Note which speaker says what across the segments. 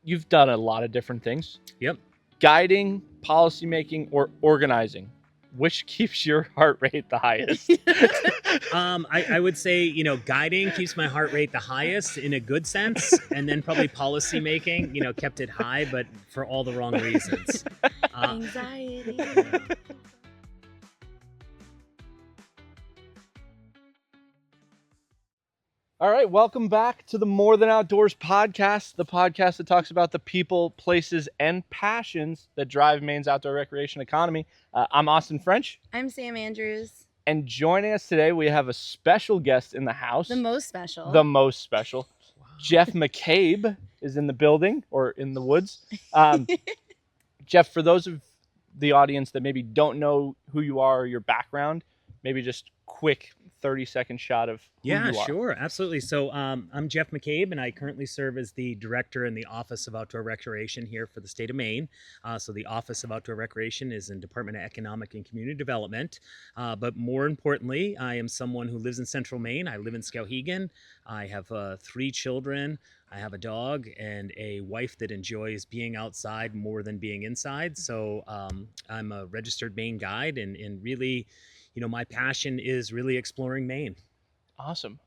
Speaker 1: you've done a lot of different things.
Speaker 2: Yep.
Speaker 1: Guiding, policymaking, or organizing. Which keeps your heart rate the highest?
Speaker 2: I would say, guiding keeps my heart rate the highest in a good sense. And then probably policy making, kept it high, but for all the wrong reasons.
Speaker 3: Anxiety.
Speaker 1: All right, welcome back to the More Than Outdoors podcast, the podcast that talks about the people, places, and passions that drive Maine's outdoor recreation economy. I'm Austin French.
Speaker 3: I'm Sam Andrews.
Speaker 1: And joining us today, we have a special guest in the house.
Speaker 3: The most special.
Speaker 1: Wow. Jeff McCabe is in the building, or in the woods. Jeff, for those of the audience that maybe don't know who you are or your background, maybe just quick 30-second shot of who you are.
Speaker 2: Yeah, sure. Absolutely. So I'm Jeff McCabe, and I currently serve as the director in the Office of Outdoor Recreation here for the state of Maine. So the Office of Outdoor Recreation is in Department of Economic and Community Development. But more importantly, I am someone who lives in central Maine. I live in Skowhegan. I have 3 children. I have a dog and a wife that enjoys being outside more than being inside. So I'm a registered Maine guide, and really, my passion is really exploring Maine.
Speaker 1: Awesome.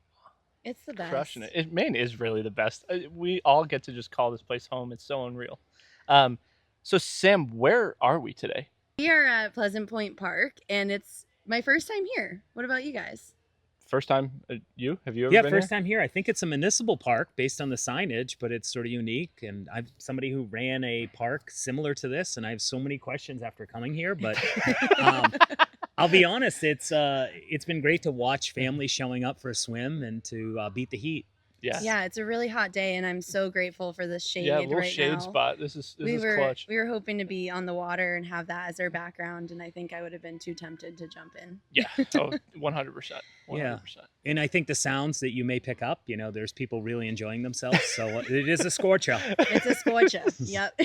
Speaker 3: It's the best.
Speaker 1: Crushing it. Maine is really the best. We all get to just call this place home. It's so unreal. So Sam, where are we today?
Speaker 3: We are at Pleasant Point Park, and it's my first time here. What about you guys?
Speaker 1: First time, you? Have you ever been
Speaker 2: first time here. I think it's a municipal park based on the signage, but it's sort of unique. And I'm somebody who ran a park similar to this, and I have so many questions after coming here. But I'll be honest, it's been great to watch families showing up for a swim and to beat the heat.
Speaker 3: Yeah, it's a really hot day, and I'm so grateful for the shade right now.
Speaker 1: Yeah, a little shade spot. This is clutch.
Speaker 3: We were hoping to be on the water and have that as our background, and I think I would have been too tempted to jump in.
Speaker 1: Yeah, 100%. 100%.
Speaker 2: Yeah. And I think the sounds that you may pick up, there's people really enjoying themselves. So it is a scorcher.
Speaker 3: It's a scorcher. Yep.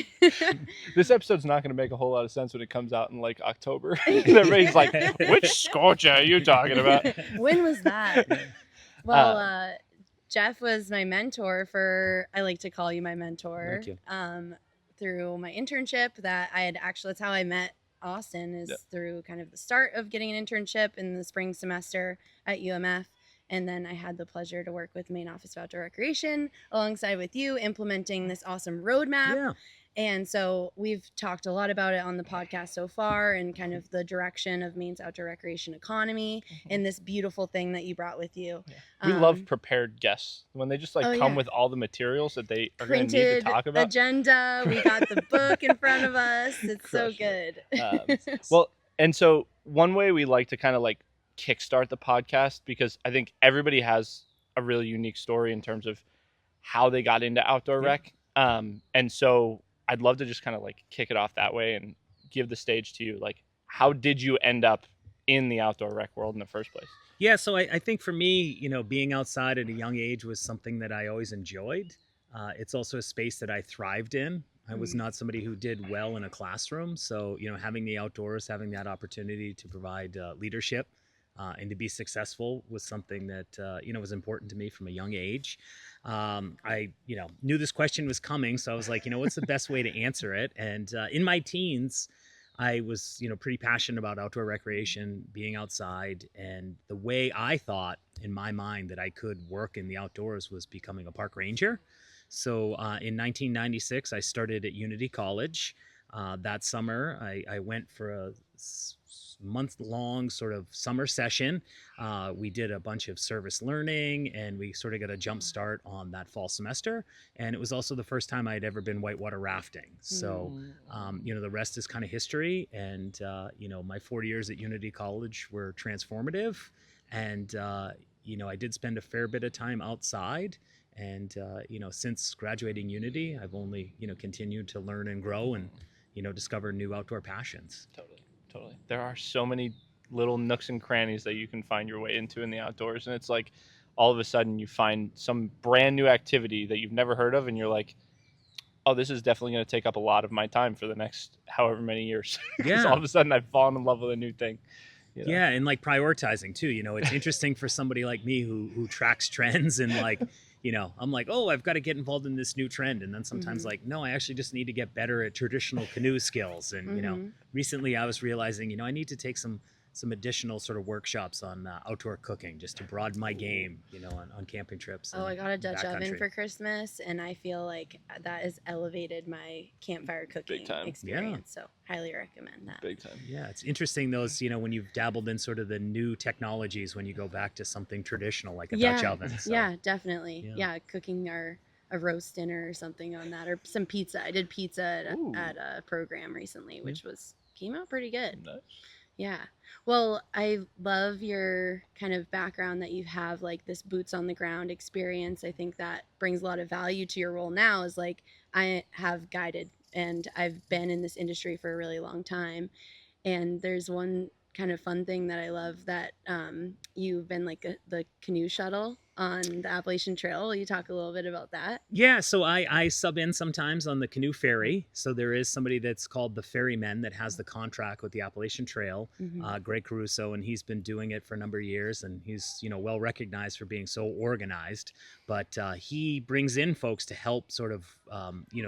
Speaker 1: This episode's not going to make a whole lot of sense when it comes out in like October. Everybody's like, which scorcher are you talking about?
Speaker 3: When was that? Well, Jeff was my mentor I like to call you my mentor.
Speaker 2: Thank you.
Speaker 3: Through my internship that's how I met Austin is through kind of the start of getting an internship in the spring semester at UMF. And then I had the pleasure to work with Maine Office of Outdoor Recreation alongside with you implementing this awesome roadmap.
Speaker 2: Yeah.
Speaker 3: And so we've talked a lot about it on the podcast so far and kind of the direction of Maine's outdoor recreation economy and this beautiful thing that you brought with you.
Speaker 1: Yeah. We love prepared guests when they just come with all the materials that they are going to need to talk about.
Speaker 3: Agenda. We got the book in front of us. It's so good.
Speaker 1: Well, and so one way we like to kind of kickstart the podcast, because I think everybody has a really unique story in terms of how they got into outdoor rec. And so I'd love to just kind of kick it off that way and give the stage to you. How did you end up in the outdoor rec world in the first place?
Speaker 2: Yeah, so I think for me, being outside at a young age was something that I always enjoyed. It's also a space that I thrived in. I was not somebody who did well in a classroom. So, having the outdoors, having that opportunity to provide leadership and to be successful was something that, was important to me from a young age. I knew this question was coming. So I was like, what's the best way to answer it? And in my teens, I was, pretty passionate about outdoor recreation, being outside. And the way I thought in my mind that I could work in the outdoors was becoming a park ranger. So in 1996, I started at Unity College. That summer, I went for a month-long sort of summer session. We did a bunch of service learning, and we sort of got a jump start on that fall semester. And it was also the first time I'd ever been whitewater rafting. So, the rest is kind of history. And, my 4 years at Unity College were transformative. And, I did spend a fair bit of time outside. And, since graduating Unity, I've only, continued to learn and grow and, discover new outdoor passions.
Speaker 1: Totally. There are so many little nooks and crannies that you can find your way into in the outdoors. And it's like all of a sudden you find some brand new activity that you've never heard of. And you're like, oh, this is definitely going to take up a lot of my time for the next however many years. Because all of a sudden I've fallen in love with a new thing.
Speaker 2: Yeah, and prioritizing too. It's interesting for somebody like me who tracks trends and I'm like, oh, I've got to get involved in this new trend. And then sometimes
Speaker 3: Mhm.
Speaker 2: like, no, I actually just need to get better at traditional canoe skills. And,
Speaker 3: Mhm.
Speaker 2: recently I was realizing, I need to take some additional sort of workshops on outdoor cooking just to broaden my game, on camping trips
Speaker 3: Oh,
Speaker 2: and
Speaker 3: I got a Dutch oven
Speaker 2: backcountry.
Speaker 3: for Christmas, and I feel like that has elevated my campfire cooking
Speaker 1: time.
Speaker 3: experience. So, highly recommend that.
Speaker 1: Big time.
Speaker 2: Yeah, it's interesting those, when you've dabbled in sort of the new technologies when you go back to something traditional like a Dutch oven. So,
Speaker 3: Yeah, definitely.
Speaker 2: Yeah.
Speaker 3: Yeah, cooking a roast dinner or something on that, or some pizza. I did pizza at a program recently, which came out pretty good.
Speaker 1: Nice.
Speaker 3: Yeah. Well, I love your kind of background that you have, like this boots on the ground experience. I think that brings a lot of value to your role now, is like I have guided and I've been in this industry for a really long time. And there's one kind of fun thing that I love, that you've been like the canoe shuttle on the Appalachian Trail. Will you talk a little bit about that?
Speaker 2: Yeah, so I sub in sometimes on the canoe ferry. So there is somebody that's called the ferryman that has the contract with the Appalachian Trail,
Speaker 3: Mhm.
Speaker 2: Greg Caruso, and he's been doing it for a number of years, and he's well recognized for being so organized. But he brings in folks to help sort of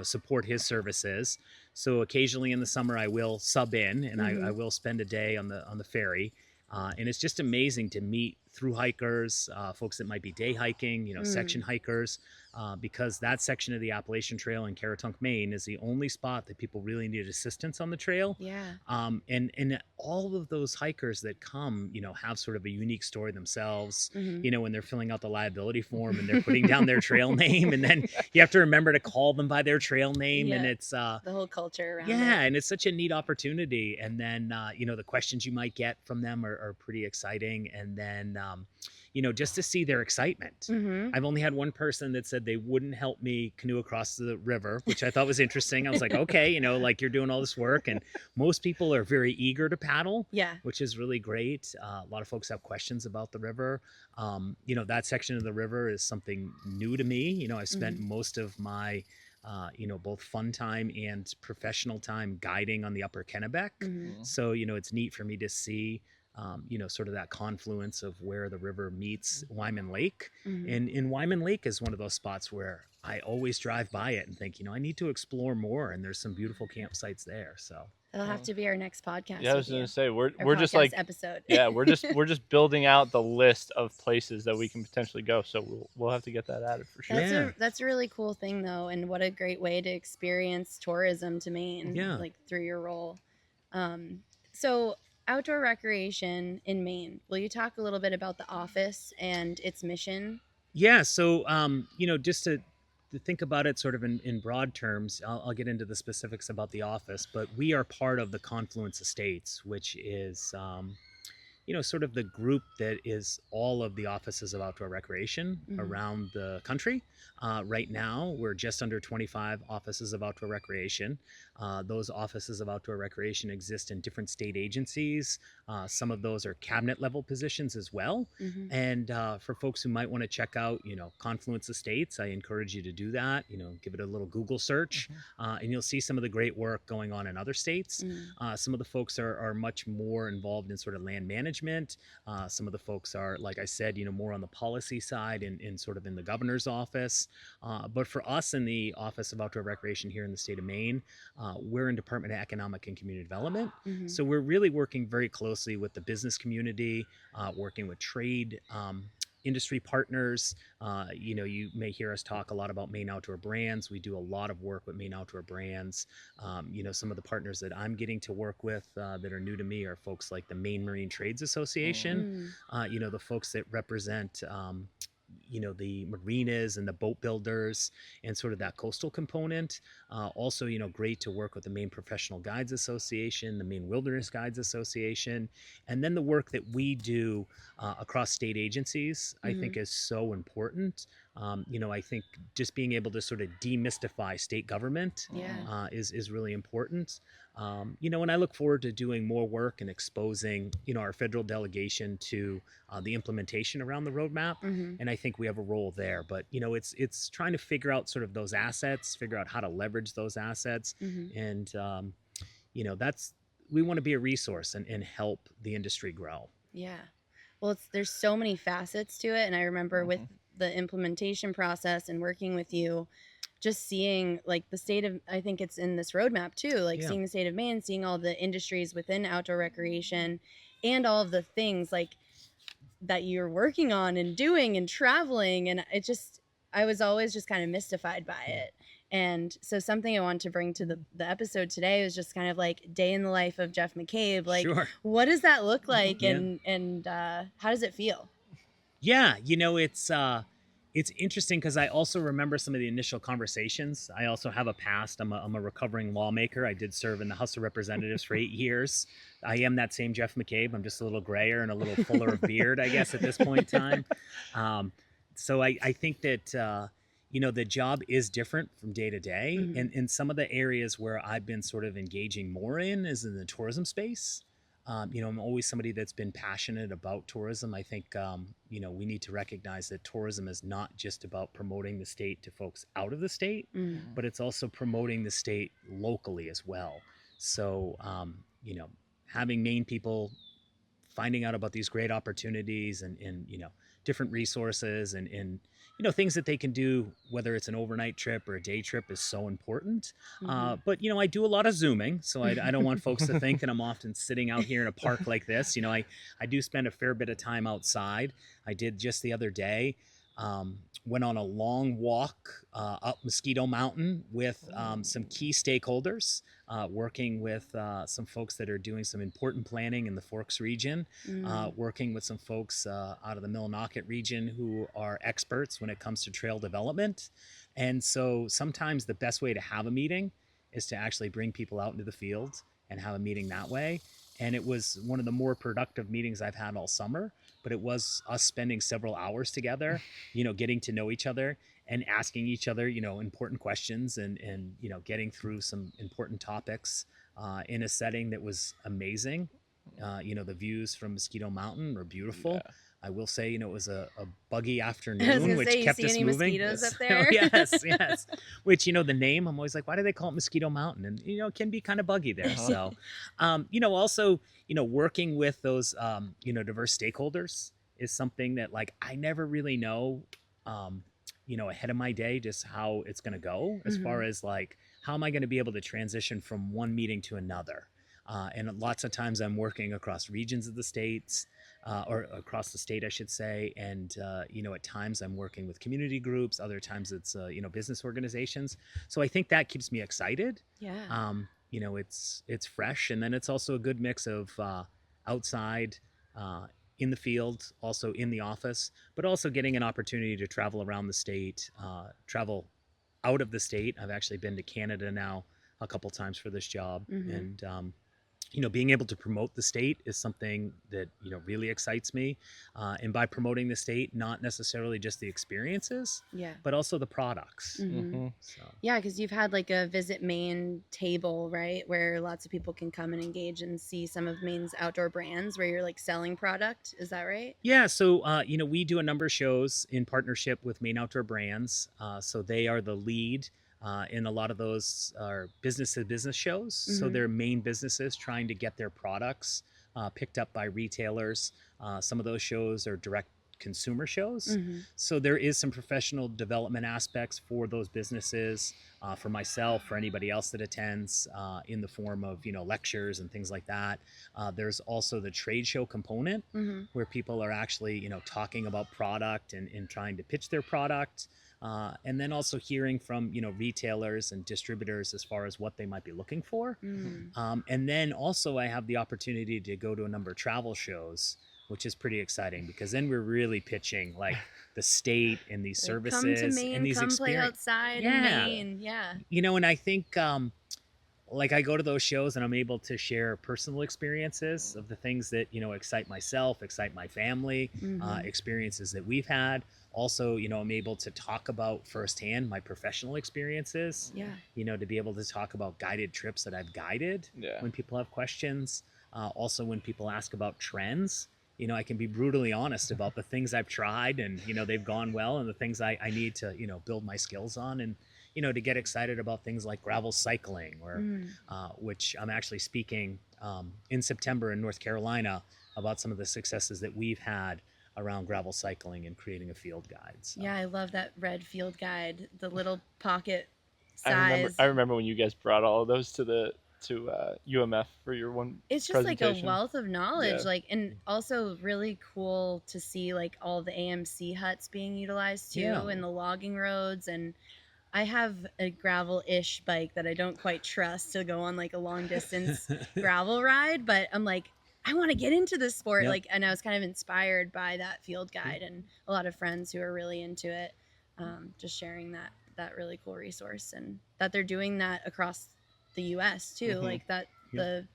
Speaker 2: support his services. So occasionally in the summer I will sub in, and I will spend a day on the ferry. And it's just amazing to meet through hikers, folks that might be day hiking, section hikers, because that section of the Appalachian Trail in Caratunk, Maine is the only spot that people really need assistance on the trail.
Speaker 3: Yeah.
Speaker 2: And all of those hikers that come, have sort of a unique story themselves,
Speaker 3: Mhm.
Speaker 2: when they're filling out the liability form and they're putting down their trail name, and then you have to remember to call them by their trail name. And
Speaker 3: Yeah.
Speaker 2: it's,
Speaker 3: The whole culture around
Speaker 2: yeah,
Speaker 3: it.
Speaker 2: and it's such a neat opportunity. And then, the questions you might get from them are pretty exciting. And then, just to see their excitement.
Speaker 3: Mhm.
Speaker 2: I've only had one person that said they wouldn't help me canoe across the river, which I thought was interesting. I was like, okay, like you're doing all this work, and most people are very eager to paddle,
Speaker 3: Yeah.
Speaker 2: which is really great. A lot of folks have questions about the river. That section of the river is something new to me. I've spent most of my both fun time and professional time guiding on the Upper Kennebec. So, it's neat for me to see, sort of that confluence of where the river meets Wyman Lake. And in Wyman Lake is one of those spots where I always drive by it and think, I need to explore more. And there's some beautiful campsites there. So
Speaker 3: That'll have to be our next podcast.
Speaker 1: Yeah, I was
Speaker 3: with you.
Speaker 1: gonna say
Speaker 3: Our
Speaker 1: we're just
Speaker 3: podcast
Speaker 1: like
Speaker 3: episode.
Speaker 1: yeah, we're just building out the list of places that we can potentially go. So we'll have to get that added for sure.
Speaker 2: Yeah.
Speaker 3: That's a really cool thing though, and what a great way to experience tourism to Maine,
Speaker 2: Yeah.
Speaker 3: like through your role. So outdoor recreation in Maine. Will you talk a little bit about the office and its mission?
Speaker 2: Yeah. So, just to think about it sort of in broad terms, I'll get into the specifics about the office, but we are part of the Confluence Estates, which is, sort of the group that is all of the offices of outdoor recreation around the country. Right now, we're just under 25 offices of outdoor recreation. Those offices of outdoor recreation exist in different state agencies. Some of those are cabinet level positions as well. And for folks who might want to check out, Confluence Estates, I encourage you to do that. Give it a little Google search, and you'll see some of the great work going on in other states. Some of the folks are much more involved in sort of land management. Some of the folks are, like I said, more on the policy side and sort of in the governor's office. But for us in the Office of Outdoor Recreation here in the state of Maine, we're in Department of Economic and Community Development. So we're really working very closely with the business community, working with trade industry partners. You may hear us talk a lot about Maine Outdoor Brands. We do a lot of work with Maine Outdoor Brands. Some of the partners that I'm getting to work with that are new to me are folks like the Maine Marine Trades Association, the folks that represent the marinas and the boat builders and sort of that coastal component. Also, great to work with the Maine Professional Guides Association, the Maine Wilderness Guides Association, and then the work that we do across state agencies, I think is so important. I think just being able to sort of demystify state government is really important. And I look forward to doing more work and exposing, our federal delegation to the implementation around the roadmap. And I think we have a role there. But, it's trying to figure out sort of those assets, figure out how to leverage those assets. And, we want to be a resource and help the industry grow.
Speaker 3: Yeah. Well, there's so many facets to it. And I remember with the implementation process and working with you, just seeing like the state of, I think it's in this roadmap too, like seeing the state of Maine, seeing all the industries within outdoor recreation and all of the things like that you're working on and doing and traveling. And I was always just kind of mystified by it. And so something I wanted to bring to the episode today was just kind of like day in the life of Jeff McCabe. Like, what does that look like? And how does it feel?
Speaker 2: Yeah, it's interesting because I also remember some of the initial conversations. I also have a past. I'm a recovering lawmaker. I did serve in the House of Representatives for 8 years. I am that same Jeff McCabe. I'm just a little grayer and a little fuller of beard, I guess, at this point in time. So I think that, the job is different from day to day. And some of the areas where I've been sort of engaging more in is in the tourism space. I'm always somebody that's been passionate about tourism. I think, we need to recognize that tourism is not just about promoting the state to folks out of the state, but it's also promoting the state locally as well. So, having Maine people finding out about these great opportunities and different resources and things that they can do, whether it's an overnight trip or a day trip, is so important. But I do a lot of Zooming, so I don't want folks to think that I'm often sitting out here in a park like this. I do spend a fair bit of time outside. I did just the other day. Went on a long walk up Mosquito Mountain with some key stakeholders, working with some folks that are doing some important planning in the Forks region, working with some folks out of the Millinocket region who are experts when it comes to trail development. And so sometimes the best way to have a meeting is to actually bring people out into the field and have a meeting that way. And it was one of the more productive meetings I've had all summer, but it was us spending several hours together, getting to know each other and asking each other, important questions and getting through some important topics in a setting that was amazing. The views from Mosquito Mountain were beautiful. Yeah. I will say, it was a buggy afternoon, which kept us moving.
Speaker 3: Mosquitoes up there?
Speaker 2: Oh, yes. Which, the name, I'm always like, why do they call it Mosquito Mountain? And, it can be kind of buggy there. So, also, working with those, diverse stakeholders is something that, like, I never really know, ahead of my day, just how it's going to go as far as, like, how am I going to be able to transition from one meeting to another? And lots of times I'm working across regions of the states, or across the state, I should say. And, at times I'm working with community groups. Other times it's, business organizations. So I think that keeps me excited.
Speaker 3: Yeah.
Speaker 2: It's fresh. And then it's also a good mix of outside, in the field, also in the office, but also getting an opportunity to travel around the state, travel out of the state. I've actually been to Canada now a couple times for this job. And, being able to promote the state is something that, really excites me. And by promoting the state, not necessarily just the experiences, but also the products. So.
Speaker 3: Yeah, because you've had like a Visit Maine table, right? Where lots of people can come and engage and see some of Maine's outdoor brands where you're like selling product. Is that right?
Speaker 2: Yeah. So, we do a number of shows in partnership with Maine Outdoor Brands. So they are the lead. And a lot of those are business-to-business shows. So they're Maine businesses trying to get their products picked up by retailers. Some of those shows are direct consumer shows. So there is some professional development aspects for those businesses, for myself, for anybody else that attends, in the form of, lectures and things like that. There's also the trade show component where people are actually, talking about product and trying to pitch their product. And then also hearing from, retailers and distributors as far as what they might be looking for. And then also I have the opportunity to go to a number of travel shows, which is pretty exciting because then we're really pitching like the state and these services
Speaker 3: come to Maine,
Speaker 2: and these
Speaker 3: experiences. Play outside in Maine. Yeah.
Speaker 2: And I think, like I go to those shows and I'm able to share personal experiences of the things that, excite myself, excite my family, experiences that we've had. Also, I'm able to talk about firsthand my professional experiences, to be able to talk about guided trips that I've guided when people have questions. Also, when people ask about trends, I can be brutally honest about the things I've tried and, they've gone well and the things I need to, build my skills on and, to get excited about things like gravel cycling or which I'm actually speaking in September in North Carolina about some of the successes that we've had around gravel cycling and creating a field guide. So.
Speaker 3: Yeah, I love that red field guide, the little pocket
Speaker 1: I
Speaker 3: size.
Speaker 1: remember when you guys brought all of those to UMF for your one
Speaker 3: It's just like a
Speaker 1: presentation.
Speaker 3: wealth of knowledge,
Speaker 1: Yeah.
Speaker 3: like, and also really cool to see like all the AMC huts being utilized too,
Speaker 2: Yeah.
Speaker 3: and the logging roads. And I have a gravel-ish bike that I don't quite trust to go on like a long distance gravel ride, but I'm like, I want to get into this sport.
Speaker 2: Yep.
Speaker 3: Like, and I was kind of inspired by that field guide and a lot of friends who are really into it, just sharing that really cool resource, and that they're doing that across the US too. Like that the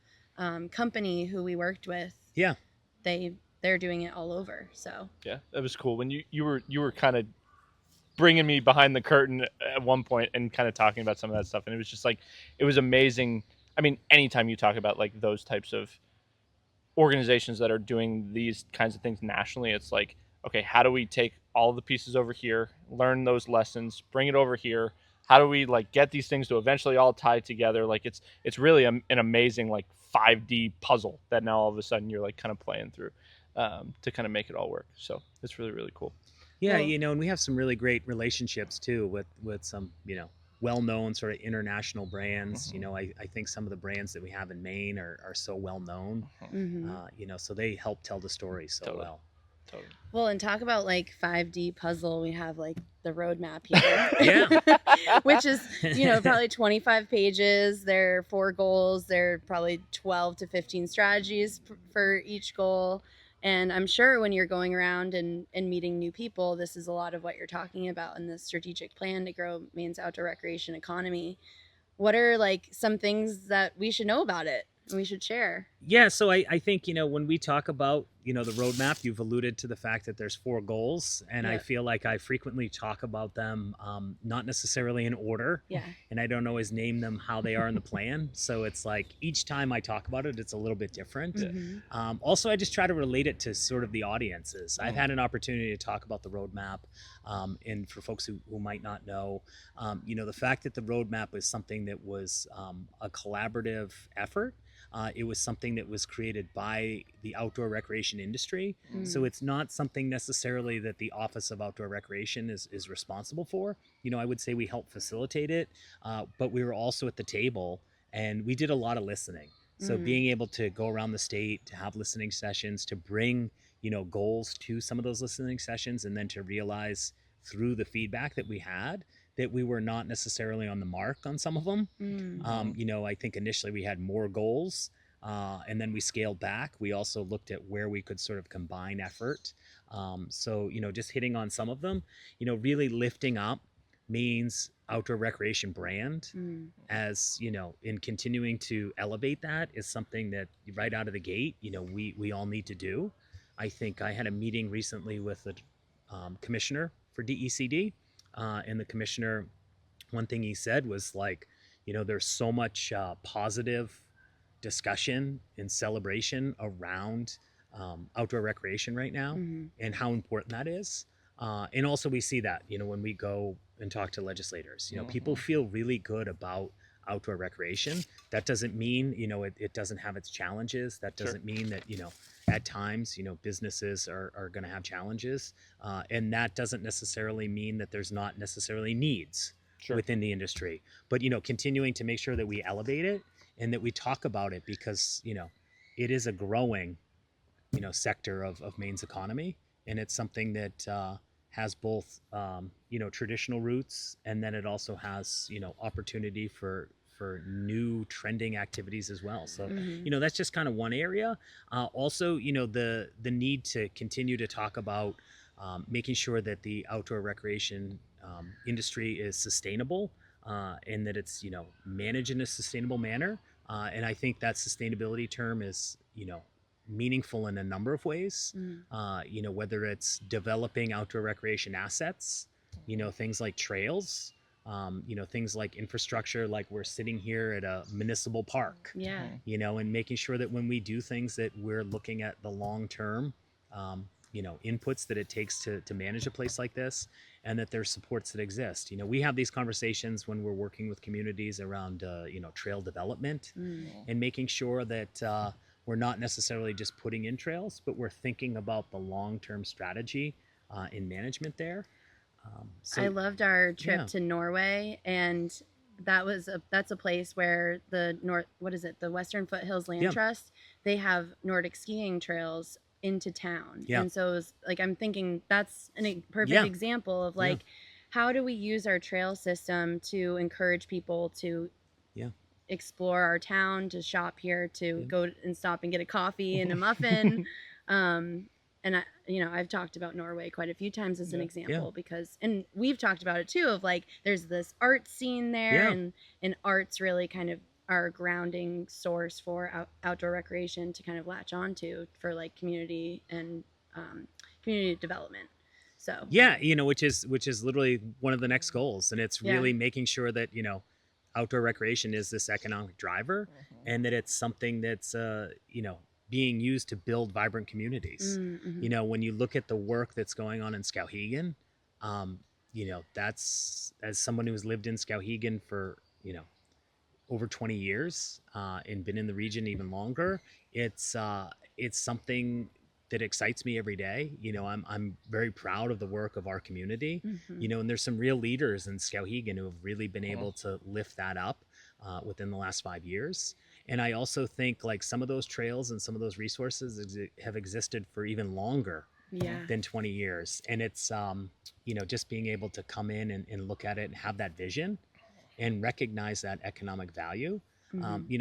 Speaker 3: company who we worked with,
Speaker 2: Yeah.
Speaker 3: they're doing it all over. So
Speaker 1: Yeah, that was cool. When you were kind of bringing me behind the curtain at one point and kind of talking about some of that stuff, and it was just like, it was amazing. I mean, anytime you talk about like those types of organizations that are doing these kinds of things nationally, it's like, okay, how do we take all the pieces over here, learn those lessons, bring it over here? How do we like get these things to eventually all tie together? Like it's really an amazing like 5D puzzle that now all of a sudden you're like kind of playing through to kind of make it all work. So it's really, really cool.
Speaker 2: Yeah,
Speaker 3: Well-
Speaker 2: and we have some really great relationships too with some, well-known sort of international brands. I think some of the brands that we have in Maine are so well-known, so they help tell the story so
Speaker 1: Totally.
Speaker 2: well.
Speaker 1: Totally.
Speaker 3: Well, and talk about like 5D puzzle. We have like the roadmap here.
Speaker 2: Yeah.
Speaker 3: Which is, probably 25 pages. There are 4 goals. There are probably 12 to 15 strategies for each goal. And I'm sure when you're going around and meeting new people, this is a lot of what you're talking about in the strategic plan to grow Maine's outdoor recreation economy. What are like some things that we should know about it and we should share?
Speaker 2: Yeah, so I think, when we talk about, the roadmap, you've alluded to the fact that there's 4 goals, and I
Speaker 3: Yeah.
Speaker 2: feel like I frequently talk about them, not necessarily in order,
Speaker 3: Yeah.
Speaker 2: and I don't always name them how they are in the plan. So it's like each time I talk about it, it's a little bit different.
Speaker 3: Mhm.
Speaker 2: Also, I just try to relate it to sort of the audiences. I've had an opportunity to talk about the roadmap, and for folks who might not know, the fact that the roadmap is something that was a collaborative effort. It was something that was created by the outdoor recreation industry. So it's not something necessarily that the Office of Outdoor Recreation is responsible for. I would say we helped facilitate it, but we were also at the table and we did a lot of listening. So being able to go around the state, to have listening sessions, to bring, goals to some of those listening sessions, and then to realize through the feedback that we had that we were not necessarily on the mark on some of them. I think initially we had more goals, and then we scaled back. We also looked at where we could sort of combine effort. So, just hitting on some of them, really lifting up Maine's outdoor recreation brand as, in continuing to elevate that is something that right out of the gate, we all need to do. I think I had a meeting recently with the commissioner for DECD, and the commissioner, one thing he said was like, there's so much positive discussion and celebration around outdoor recreation right now, and how important that is. And also we see that, when we go and talk to legislators, people feel really good about outdoor recreation. That doesn't mean, it doesn't have its challenges. That doesn't mean that, at times, businesses are going to have challenges. And that doesn't necessarily mean that there's not necessarily needs within the industry. But, continuing to make sure that we elevate it and that we talk about it because, it is a growing, sector of Maine's economy. And it's something that has both, traditional roots, and then it also has, opportunity for new trending activities as well. So, that's just kind of one area. Also, the need to continue to talk about making sure that the outdoor recreation industry is sustainable, and that it's, managed in a sustainable manner. And I think that sustainability term is, meaningful in a number of ways. Whether it's developing outdoor recreation assets, things like trails, things like infrastructure, like we're sitting here at a municipal park, and making sure that when we do things that we're looking at the long-term, inputs that it takes to manage a place like this, and that there's supports that exist. We have these conversations when we're working with communities around, trail development, and making sure that, we're not necessarily just putting in trails, but we're thinking about the long-term strategy in management there.
Speaker 3: I loved our trip
Speaker 2: yeah.
Speaker 3: to Norway, and that's a place where the the Western Foothills Land
Speaker 2: Yeah.
Speaker 3: Trust, they have Nordic skiing trails into town.
Speaker 2: Yeah.
Speaker 3: And so it was like, I'm thinking that's a perfect
Speaker 2: Yeah.
Speaker 3: example of like, how do we use our trail system to encourage people to explore our town, to shop here, to go and stop and get a coffee and a muffin. And I've talked about Norway quite a few times as an example because, and we've talked about it too, of like, there's this art scene there, and art's really kind of our grounding source for outdoor recreation to kind of latch onto for like community and community development. So
Speaker 2: which is literally one of the next goals, and it's really making sure that outdoor recreation is this economic driver, and that it's something that's being used to build vibrant communities. When you look at the work that's going on in Skowhegan, that's, as someone who's lived in Skowhegan for over 20 years and been in the region even longer, it's something that excites me every day. I'm very proud of the work of our community, and there's some real leaders in Skowhegan who have really been able to lift that up within the last 5 years. And I also think like some of those trails and some of those resources have existed for even longer than 20 years. And it's, just being able to come in and look at it and have that vision and recognize that economic value.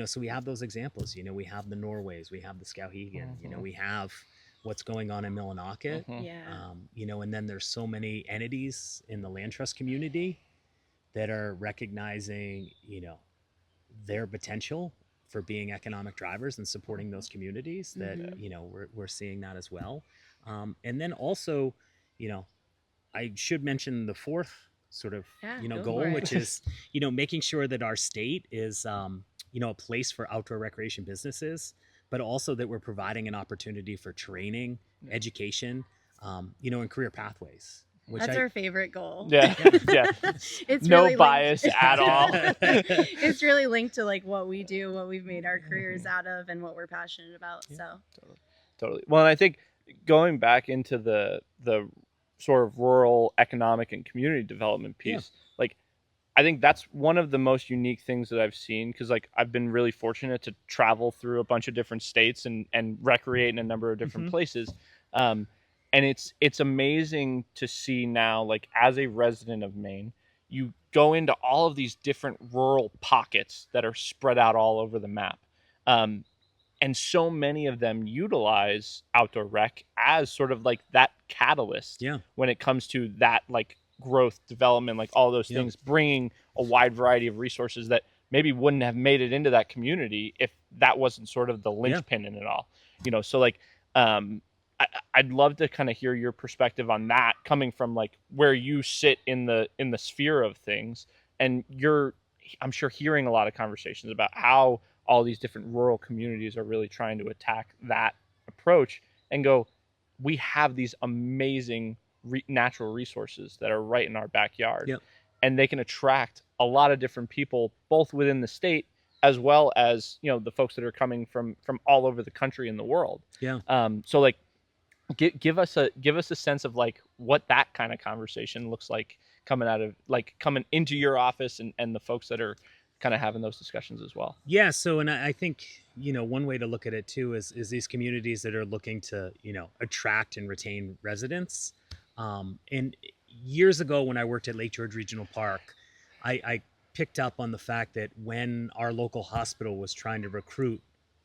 Speaker 2: So we have those examples. We have the Norways, we have the Skowhegan, we have what's going on in Millinocket. And then there's so many entities in the land trust community that are recognizing, their potential for being economic drivers and supporting those communities that, we're seeing that as well. And then also, I should mention the fourth sort of, goal, which is, making sure that our state is, a place for outdoor recreation businesses, but also that we're providing an opportunity for training, education, and career pathways.
Speaker 3: That's our favorite goal.
Speaker 1: Yeah.
Speaker 3: It's
Speaker 1: no
Speaker 3: really
Speaker 1: bias at all.
Speaker 3: It's really linked to like what we do, what we've made our careers out of, and what we're passionate about. So
Speaker 1: totally. Well, and I think going back into the sort of rural economic and community development piece, like I think that's one of the most unique things that I've seen, because like I've been really fortunate to travel through a bunch of different states and recreate in a number of different places. And it's amazing to see now, like as a resident of Maine, you go into all of these different rural pockets that are spread out all over the map. And so many of them utilize outdoor rec as sort of like that catalyst when it comes to that like growth, development, like all those things, bringing a wide variety of resources that maybe wouldn't have made it into that community if that wasn't sort of the linchpin in it all. So like I'd love to kind of hear your perspective on that, coming from like where you sit in the sphere of things, and I'm sure hearing a lot of conversations about how all these different rural communities are really trying to attack that approach and go, we have these amazing natural resources that are right in our backyard, and they can attract a lot of different people, both within the state as well as the folks that are coming from all over the country and the world. So like give us a sense of like what that kind of conversation looks like coming into your office and the folks that are kind of having those discussions as well.
Speaker 2: So, and I think, one way to look at it too is these communities that are looking to, attract and retain residents. And years ago when I worked at Lake George Regional Park, I picked up on the fact that when our local hospital was trying to recruit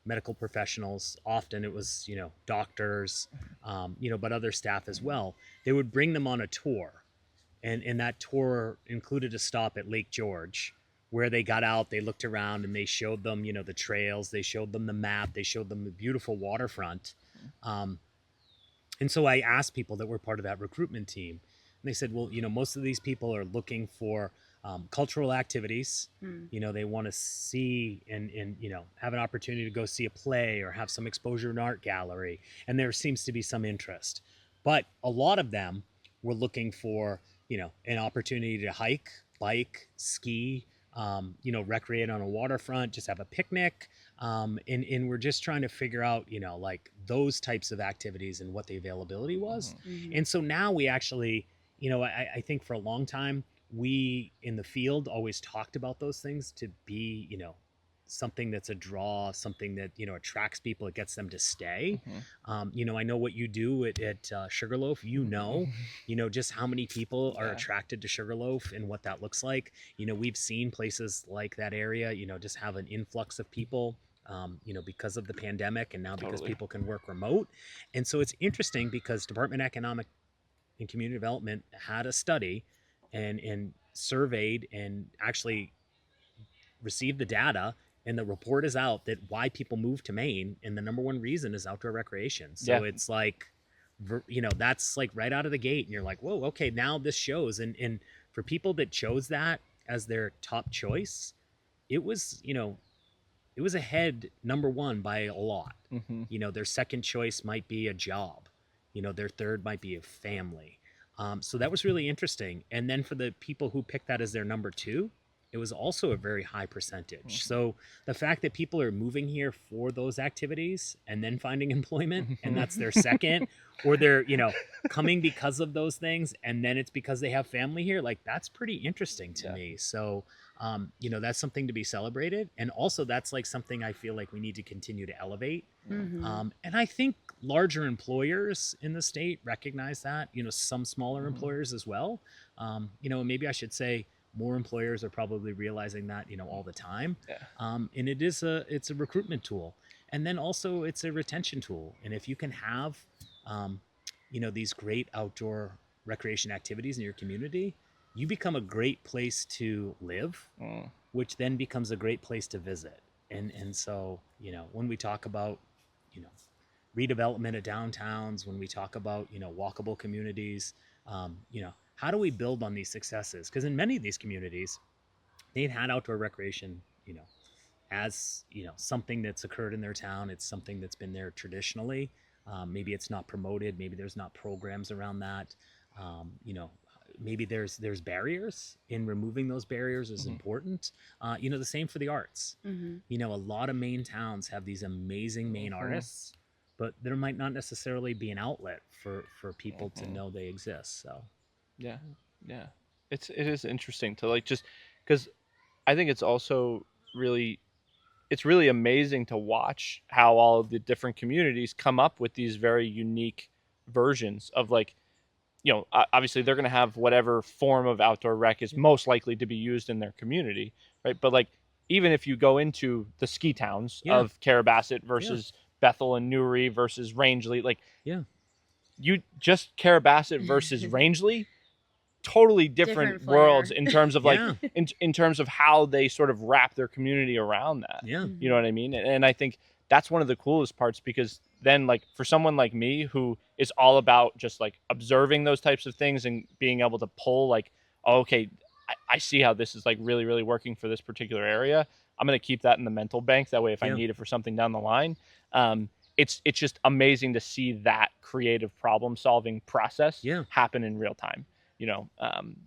Speaker 2: medical professionals, often it was, doctors, but other staff as well, they would bring them on a tour. And that tour included a stop at Lake George, where they got out, they looked around, and they showed them, the trails, they showed them the map, they showed them the beautiful waterfront. And so I asked people that were part of that recruitment team, and they said, well, most of these people are looking for cultural activities. They want to see and have an opportunity to go see a play or have some exposure in an art gallery. And there seems to be some interest. But a lot of them were looking for, an opportunity to hike, bike, ski, recreate on a waterfront, just have a picnic. And we're just trying to figure out, like those types of activities and what the availability was.
Speaker 3: Mhm.
Speaker 2: And so now we actually, I think for a long time, we in the field always talked about those things to be, something that's a draw, something that, attracts people, it gets them to stay. I know what you do at Sugarloaf, just how many people are
Speaker 1: Yeah.
Speaker 2: attracted to Sugarloaf and what that looks like. We've seen places like that area, just have an influx of people, because of the pandemic and now because
Speaker 1: Totally.
Speaker 2: people can work remote. And so it's interesting because Department of Economic and Community Development had a study and surveyed and actually received the data, and the report is out that why people move to Maine, and the number one reason is outdoor recreation. So
Speaker 1: Yeah.
Speaker 2: it's like, that's like right out of the gate, and you're like, whoa, okay, now this shows. And for people that chose that as their top choice, it was ahead number one by a lot. Their second choice might be a job, their third might be a family. So that was really interesting. And then for the people who picked that as their number two, it was also a very high percentage. So the fact that people are moving here for those activities and then finding employment, and that's their second, or they're, coming because of those things, and then it's because they have family here, like that's pretty interesting to me. So, that's something to be celebrated. And also that's like something I feel like we need to continue to elevate.
Speaker 3: Mhm.
Speaker 2: And I think larger employers in the state recognize that, some smaller employers as well. Maybe I should say more employers are probably realizing that, all the time. And it's a recruitment tool. And then also it's a retention tool. And if you can have, these great outdoor recreation activities in your community, you become a great place to live, which then becomes a great place to visit. And so, when we talk about, redevelopment of downtowns, when we talk about, walkable communities, how do we build on these successes? Because in many of these communities, they'd had outdoor recreation, as, something that's occurred in their town. It's something that's been there traditionally. Maybe it's not promoted. Maybe there's not programs around that. Maybe there's barriers, and removing those barriers is important. The same for the arts.
Speaker 3: Mhm.
Speaker 2: A lot of Maine towns have these amazing Maine artists, but there might not necessarily be an outlet for people to know they exist. So
Speaker 1: Yeah. It is interesting to like, just because I think it's also really amazing to watch how all of the different communities come up with these very unique versions of, like, obviously they're going to have whatever form of outdoor rec is most likely to be used in their community, right? But like, even if you go into the ski towns of Carabasset versus Bethel and Newry versus Rangeley, like, you just Carabasset versus Rangeley, totally different
Speaker 3: Different flair.
Speaker 1: worlds in terms of like, in terms of how they sort of wrap their community around that. You know what I mean? And I think that's one of the coolest parts, because then, like, for someone like me who is all about just like observing those types of things and being able to pull like, oh, okay, I see how this is like really, really working for this particular area. I'm going to keep that in the mental bank. That way, if I need it for something down the line, it's just amazing to see that creative problem solving process happen in real time.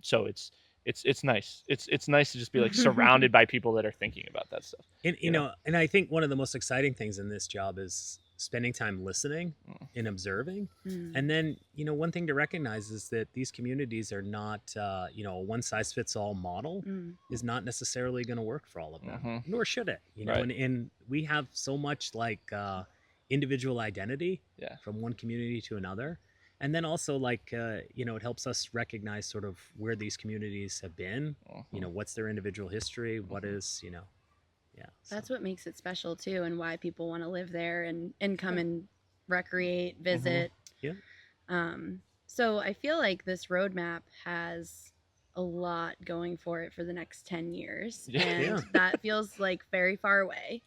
Speaker 1: So it's nice. It's nice to just be like surrounded by people that are thinking about that stuff.
Speaker 2: And and I think one of the most exciting things in this job is spending time listening and observing. And then, one thing to recognize is that these communities are not, a one size fits all model is not necessarily going to work for all of them, nor should it, and we have so much like individual identity from one community to another. And then also, like, it helps us recognize sort of where these communities have been, what's their individual history, what is,
Speaker 3: That's what makes it special too, and why people want to live there and come and recreate, visit. So I feel like this roadmap has a lot going for it for the next 10 years. And that feels like very far away.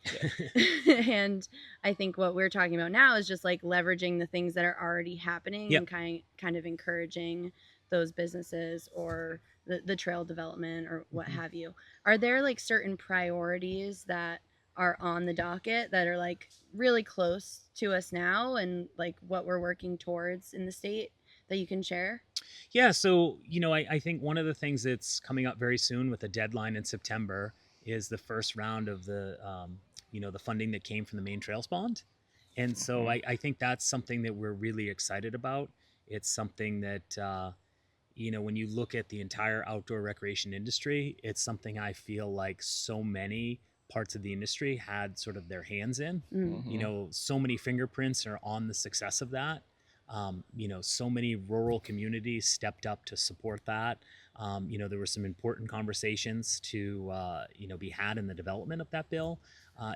Speaker 3: And I think what we're talking about now is just like leveraging the things that are already happening and kind of encouraging those businesses or the trail development or what have you. Are there like certain priorities that are on the docket that are like really close to us now, and like what we're working towards in the state that you can share?
Speaker 2: Yeah, so I think one of the things that's coming up very soon with a deadline in September is the first round of the funding that came from the Maine Trails Bond. And so I think that's something that we're really excited about. It's something that when you look at the entire outdoor recreation industry, it's something I feel like so many parts of the industry had sort of their hands in. So many fingerprints are on the success of that. So many rural communities stepped up to support that. There were some important conversations to be had in the development of that bill,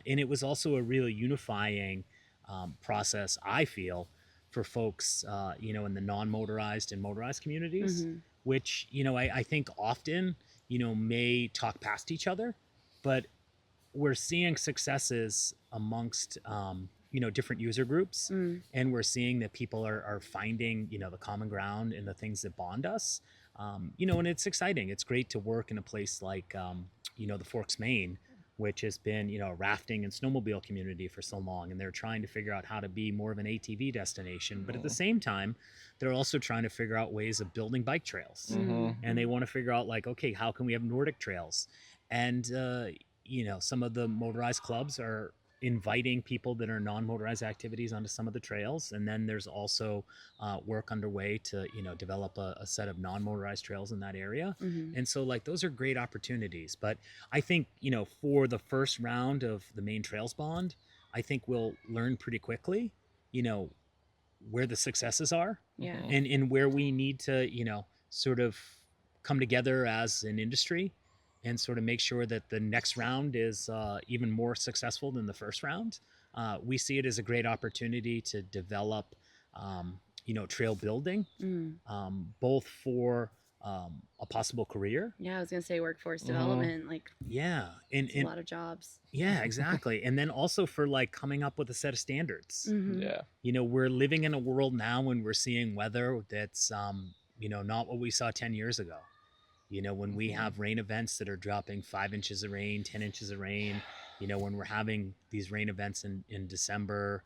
Speaker 2: and it was also a really unifying process, I feel, for folks, in the non-motorized and motorized communities, which, I think often, may talk past each other, but we're seeing successes amongst, different user groups. And we're seeing that people are finding, the common ground in the things that bond us. And it's exciting. It's great to work in a place like, the Forks, Maine, which has been, a rafting and snowmobile community for so long. And they're trying to figure out how to be more of an ATV destination. But at the same time, they're also trying to figure out ways of building bike trails. And they want to figure out, like, okay, how can we have Nordic trails? And, some of the motorized clubs are inviting people that are non-motorized activities onto some of the trails. And then there's also work underway to, develop a set of non-motorized trails in that area. And so, like, those are great opportunities. But I think, for the first round of the Maine Trails Bond, I think we'll learn pretty quickly, where the successes are. And where we need to, sort of come together as an industry and sort of make sure that the next round is even more successful than the first round. We see it as a great opportunity to develop, trail building, both for a possible career.
Speaker 3: Yeah, I was gonna say workforce development, like
Speaker 2: and
Speaker 3: a lot of jobs.
Speaker 2: Yeah, exactly. And then also for, like, coming up with a set of standards.
Speaker 1: Yeah.
Speaker 2: We're living in a world now when we're seeing weather that's not what we saw 10 years ago. When we have rain events that are dropping 5 inches of rain, 10 inches of rain, when we're having these rain events in December,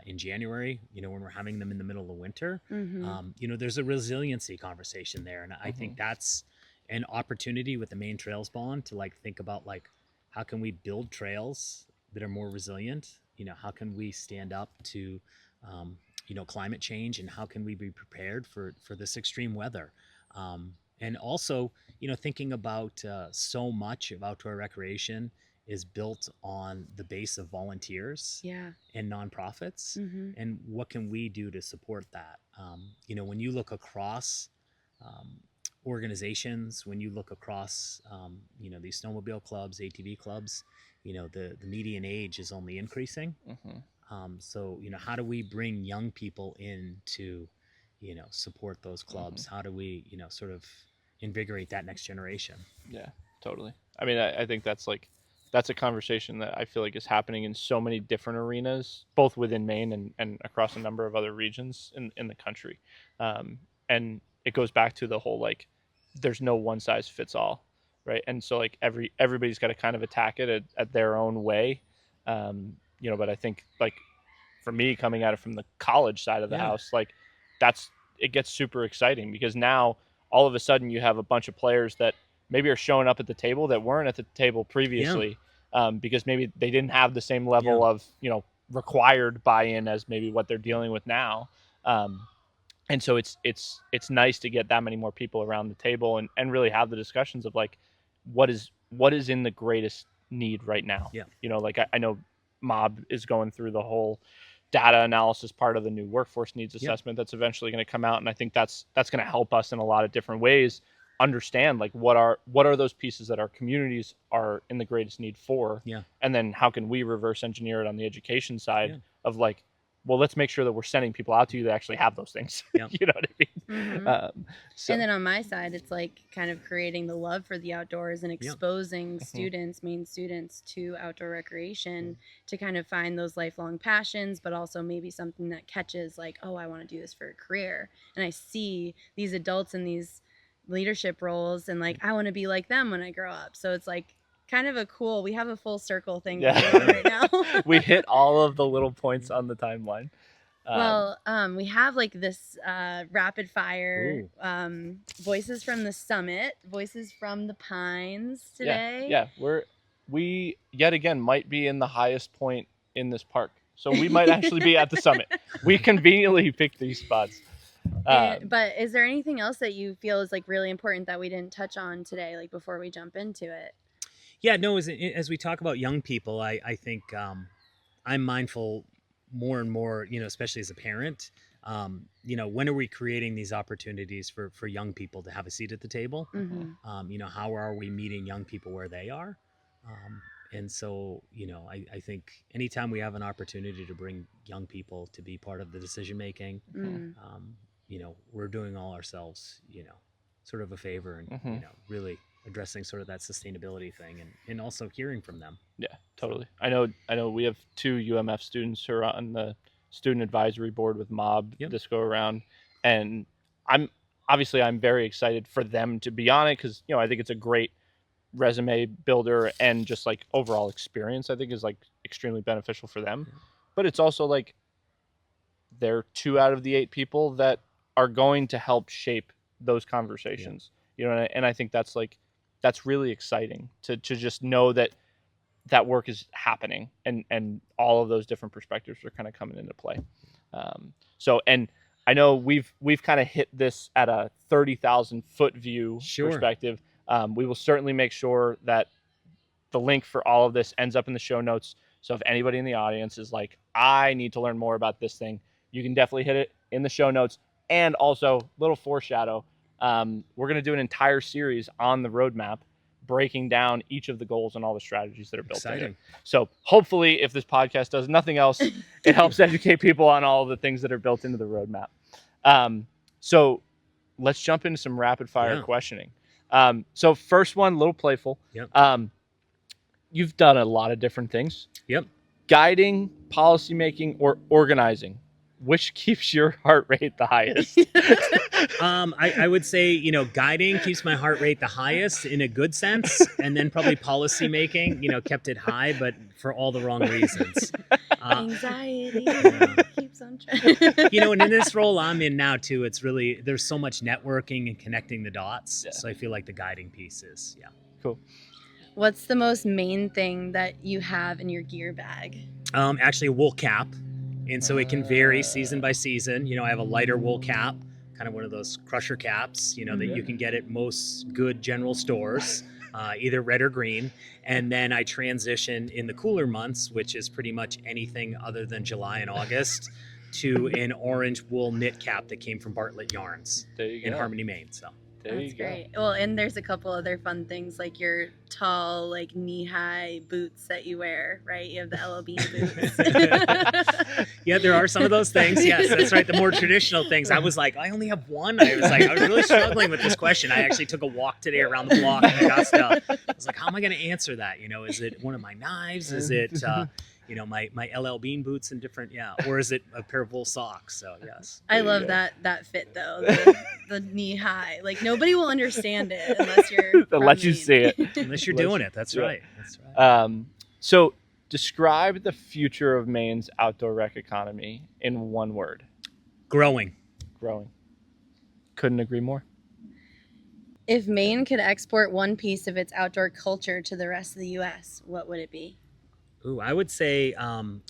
Speaker 2: in January, when we're having them in the middle of winter, there's a resiliency conversation there. And I think that's an opportunity with the Maine Trails Bond to, like, think about, like, how can we build trails that are more resilient? How can we stand up to, climate change, and how can we be prepared for this extreme weather? And also, thinking about so much of outdoor recreation is built on the base of volunteers and nonprofits. And what can we do to support that? When you look across organizations, when you look across, these snowmobile clubs, ATV clubs, the median age is only increasing. So, how do we bring young people in to, support those clubs? How do we, sort of invigorate that next generation?
Speaker 1: Yeah, totally. I mean, I think that's a conversation that I feel like is happening in so many different arenas, both within Maine and across a number of other regions in the country. And it goes back to the whole, like, there's no one size fits all, right? And so, like, everybody's got to kind of attack it at their own way. But I think, like, for me, coming at it from the college side of the house, like, it gets super exciting because now all of a sudden you have a bunch of players that maybe are showing up at the table that weren't at the table previously, because maybe they didn't have the same level of, required buy-in as maybe what they're dealing with now. And so it's nice to get that many more people around the table and really have the discussions of, like, what is in the greatest need right now. Like, I know Mob is going through the whole data analysis part of the new workforce needs assessment that's eventually going to come out, and I think that's going to help us in a lot of different ways understand, like, what are those pieces that our communities are in the greatest need for, and then how can we reverse engineer it on the education side of, like, well, let's make sure that we're sending people out to you that actually have those things. You know what I mean?
Speaker 3: And then on my side, it's like kind of creating the love for the outdoors and exposing Maine students to outdoor recreation to kind of find those lifelong passions, but also maybe something that catches, like, oh, I want to do this for a career. And I see these adults in these leadership roles and, like, I want to be like them when I grow up. So it's like kind of we have a full circle thing going on right now.
Speaker 1: We hit all of the little points on the timeline.
Speaker 3: Well, we have like this rapid fire voices from the summit, voices from the pines today.
Speaker 1: Yeah, we yet again might be in the highest point in this park, so we might actually be at the summit. We conveniently picked these spots.
Speaker 3: But is there anything else that you feel is like really important that we didn't touch on today, like before we jump into it?
Speaker 2: Yeah, no, as we talk about young people, I think I'm mindful more and more, especially as a parent, when are we creating these opportunities for young people to have a seat at the table? How are we meeting young people where they are? And so, I think anytime we have an opportunity to bring young people to be part of the decision making, we're doing all ourselves, sort of a favor and, really addressing sort of that sustainability thing and also hearing from them.
Speaker 1: Yeah, totally. I know we have 2 UMF students who are on the student advisory board with Mob this go around, and I'm very excited for them to be on it because I think it's a great resume builder and just like overall experience. I think is like extremely beneficial for them, but it's also like they're 2 out of the 8 people that are going to help shape those conversations. And I think that's really exciting to just know that work is happening and all of those different perspectives are kind of coming into play. And I know we've kind of hit this at a 30,000 foot view perspective. We will certainly make sure that the link for all of this ends up in the show notes. So if anybody in the audience is like, I need to learn more about this thing, you can definitely hit it in the show notes. And also, little foreshadow, we're going to do an entire series on the roadmap, breaking down each of the goals and all the strategies that are built in it. So hopefully, if this podcast does nothing else, it helps educate people on all of the things that are built into the roadmap. So let's jump into some rapid fire questioning. So first one, a little playful. You've done a lot of different things. Guiding, policymaking, or organizing. Which keeps your heart rate the highest?
Speaker 2: I would say, guiding keeps my heart rate the highest in a good sense. And then probably policy making, kept it high, but for all the wrong reasons.
Speaker 3: Anxiety keeps on
Speaker 2: trying. And in this role I'm in now too, it's really, there's so much networking and connecting the dots. So I feel like the guiding piece is,
Speaker 1: Cool.
Speaker 3: What's the most Maine thing that you have in your gear bag?
Speaker 2: Actually a wool cap. And so it can vary season by season. I have a lighter wool cap, kind of one of those crusher caps, that you can get at most good general stores, either red or green. And then I transition in the cooler months, which is pretty much anything other than July and August, to an orange wool knit cap that came from Bartlett Yarns in Harmony, Maine. So.
Speaker 3: That's great. Well, and there's a couple other fun things like your tall, like knee-high boots that you wear, right? You have the LL Bean boots.
Speaker 2: Yeah, there are some of those things. Yes, that's right. The more traditional things. I was like, I only have one. I was really struggling with this question. I actually took a walk today around the block in Augusta. I was like, how am I going to answer that? Is it one of my knives? Is it my LL Bean boots and different, or is it a pair of wool socks? So yes.
Speaker 3: I love that fit though, the knee high. Like nobody will understand it unless you're
Speaker 1: unless you see it.
Speaker 2: Unless you're doing it. That's right. That's
Speaker 1: right. So describe the future of Maine's outdoor rec economy in one word.
Speaker 2: Growing.
Speaker 1: Couldn't agree more.
Speaker 3: If Maine could export one piece of its outdoor culture to the rest of the U.S., what would it be?
Speaker 2: Ooh, I would say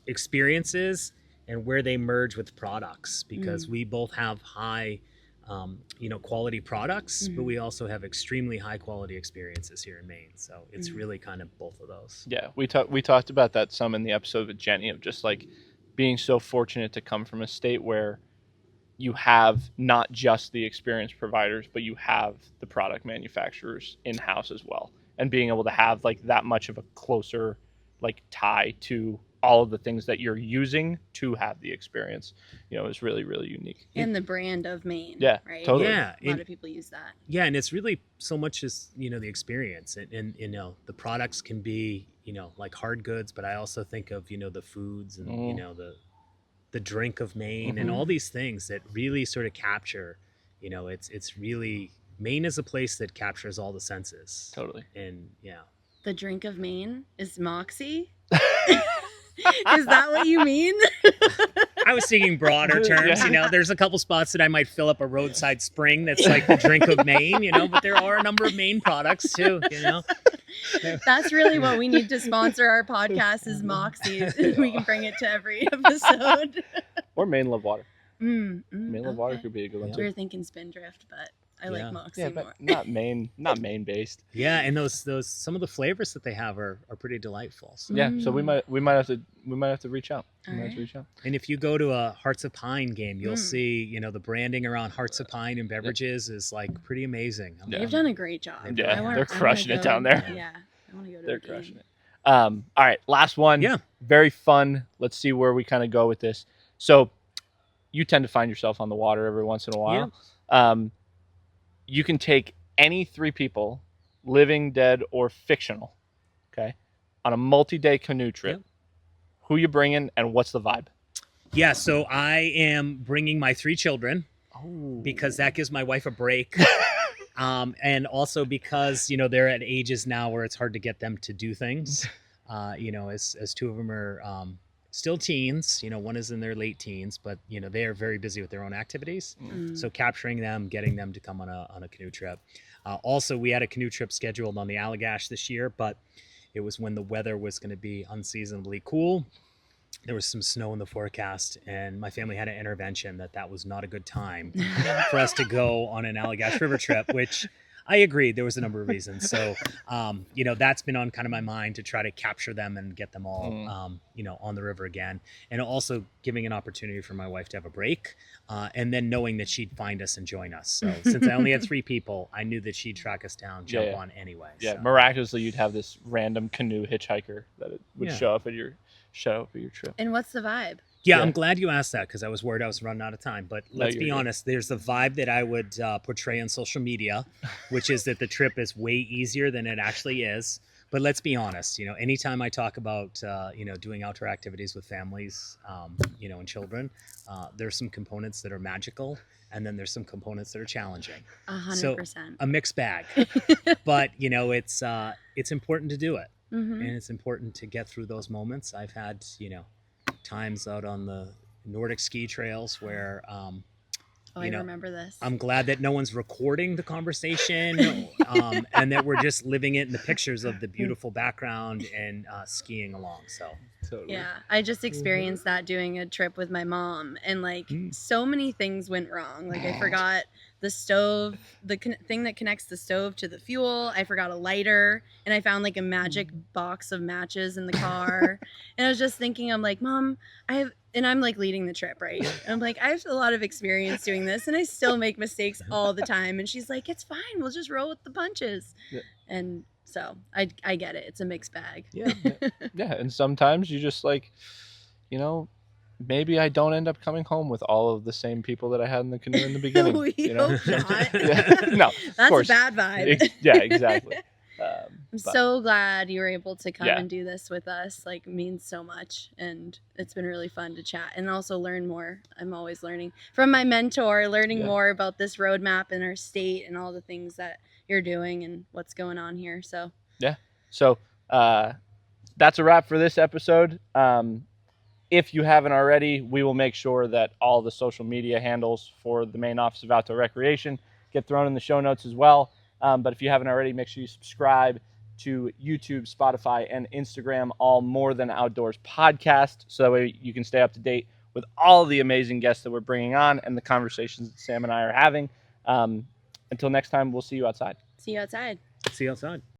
Speaker 2: experiences and where they merge with products, because we both have high, quality products, but we also have extremely high quality experiences here in Maine. So it's really kind of both of those.
Speaker 1: Yeah, we talked about that some in the episode with Jenny of just like being so fortunate to come from a state where you have not just the experience providers, but you have the product manufacturers in-house as well, and being able to have like that much of a closer like tie to all of the things that you're using to have the experience, is really, really unique.
Speaker 3: And the brand of Maine.
Speaker 1: Yeah,
Speaker 3: right?
Speaker 1: totally.
Speaker 2: Yeah.
Speaker 3: A lot of people use that.
Speaker 2: Yeah. And it's really so much as, the experience and the products can be, like hard goods, but I also think of, the foods and, the drink of Maine and all these things that really sort of capture, it's really, Maine is a place that captures all the senses.
Speaker 1: Totally.
Speaker 2: And
Speaker 3: The drink of Maine is Moxie? Is that what you mean?
Speaker 2: I was thinking broader terms.
Speaker 1: Yeah.
Speaker 2: You know, there's a couple spots that I might fill up a roadside spring that's like the drink of Maine. You know, but there are a number of Maine products too. You know,
Speaker 3: That's really what we need to sponsor our podcast is Moxie. We can bring it to every episode.
Speaker 1: Or Maine Love Water.
Speaker 3: Maine
Speaker 1: Maine Love Water could be a good one
Speaker 3: We
Speaker 1: too.
Speaker 3: were thinking Spindrift, but I like Moxie
Speaker 1: Yeah,
Speaker 3: more.
Speaker 1: but not Maine based.
Speaker 2: yeah, and those some of the flavors that they have are pretty delightful. So.
Speaker 1: Yeah, so we might have to reach out.
Speaker 3: All right.
Speaker 2: And if you go to a Hearts of Pine game, you'll see, you know, the branding around Hearts of Pine and beverages is like pretty amazing.
Speaker 1: Yeah.
Speaker 3: They've done a great job.
Speaker 1: Yeah,
Speaker 3: I wanna-
Speaker 1: they're
Speaker 3: I wanna
Speaker 1: crushing it
Speaker 3: go-
Speaker 1: down there.
Speaker 3: Yeah, I want to go to
Speaker 1: They're
Speaker 3: a game.
Speaker 1: crushing it. All right, last one.
Speaker 2: Yeah.
Speaker 1: Very fun. Let's see where we kind of go with this. So you tend to find yourself on the water every once in a while. You can take any 3 people, living, dead, or fictional, okay, on a multi-day canoe trip.
Speaker 2: Yep.
Speaker 1: Who you bringing and what's the vibe?
Speaker 2: Yeah, so I am bringing my 3 children because that gives my wife a break. And also because, you know, they're at ages now where it's hard to get them to do things. You know, as 2 of them are still teens, you know, one is in their late teens, but, you know, they are very busy with their own activities. So capturing them, getting them to come on a canoe trip. Also, we had a canoe trip scheduled on the Allagash this year, but it was when the weather was going to be unseasonably cool. There was some snow in the forecast, and my family had an intervention that was not a good time for us to go on an Allagash River trip, which I agreed. There was a number of reasons. So, you know, that's been on kind of my mind to try to capture them and get them all, you know, on the river again. And also giving an opportunity for my wife to have a break, and then knowing that she'd find us and join us. So since I only had 3 people, I knew that she'd track us down, jump on anyway.
Speaker 1: Yeah,
Speaker 2: so.
Speaker 1: miraculously, you'd have this random canoe hitchhiker that would show up at your trip.
Speaker 3: And what's the vibe?
Speaker 2: Yeah,
Speaker 1: Yeah.
Speaker 2: I'm glad you asked that because I was worried I was running out of time. But let's be honest, there's the vibe that I would portray on social media, which is that the trip is way easier than it actually is. But let's be honest, you know, anytime I talk about, you know, doing outdoor activities with families, you know, and children, there's some components that are magical. And then there's some components that are challenging.
Speaker 3: 100%.
Speaker 2: So a mixed bag. But, you know, it's important to do it.
Speaker 3: Mm-hmm.
Speaker 2: And it's important to get through those moments. I've had, you know, times out on the Nordic ski trails where
Speaker 3: I remember this.
Speaker 2: I'm glad that no one's recording the conversation and that we're just living it in the pictures of the beautiful background and skiing along. So
Speaker 1: Totally.
Speaker 3: Yeah, I just experienced that doing a trip with my mom, and like so many things went wrong. Like I forgot the stove, the thing that connects the stove to the fuel. I forgot a lighter, and I found like a magic box of matches in the car. And I was just thinking, I'm like, Mom, I'm like leading the trip, right? And I'm like, I have a lot of experience doing this, and I still make mistakes all the time. And she's like, it's fine, we'll just roll with the punches.
Speaker 1: Yeah.
Speaker 3: And so I get it. It's a mixed bag.
Speaker 1: Yeah. Yeah. And sometimes you just like, you know, maybe I don't end up coming home with all of the same people that I had in the canoe in the beginning.
Speaker 3: We
Speaker 1: you know?
Speaker 3: hope not.
Speaker 1: Yeah. No,
Speaker 3: That's
Speaker 1: of course.
Speaker 3: a bad vibe.
Speaker 1: Yeah, exactly.
Speaker 3: I'm
Speaker 1: but-
Speaker 3: so glad you were able to come
Speaker 1: Yeah.
Speaker 3: and do this with us. Like, means so much, and it's been really fun to chat and also learn more. I'm always learning from my mentor, learning more about this roadmap in our state and all the things that you're doing and what's going on here. So
Speaker 1: yeah. So that's a wrap for this episode. If you haven't already, we will make sure that all the social media handles for the Maine Office of Outdoor Recreation get thrown in the show notes as well. But if you haven't already, make sure you subscribe to YouTube, Spotify, and Instagram, all More Than Outdoors podcast, so that way you can stay up to date with all the amazing guests that we're bringing on and the conversations that Sam and I are having. Until next time, we'll see you outside.
Speaker 3: see you outside.
Speaker 2: see you outside.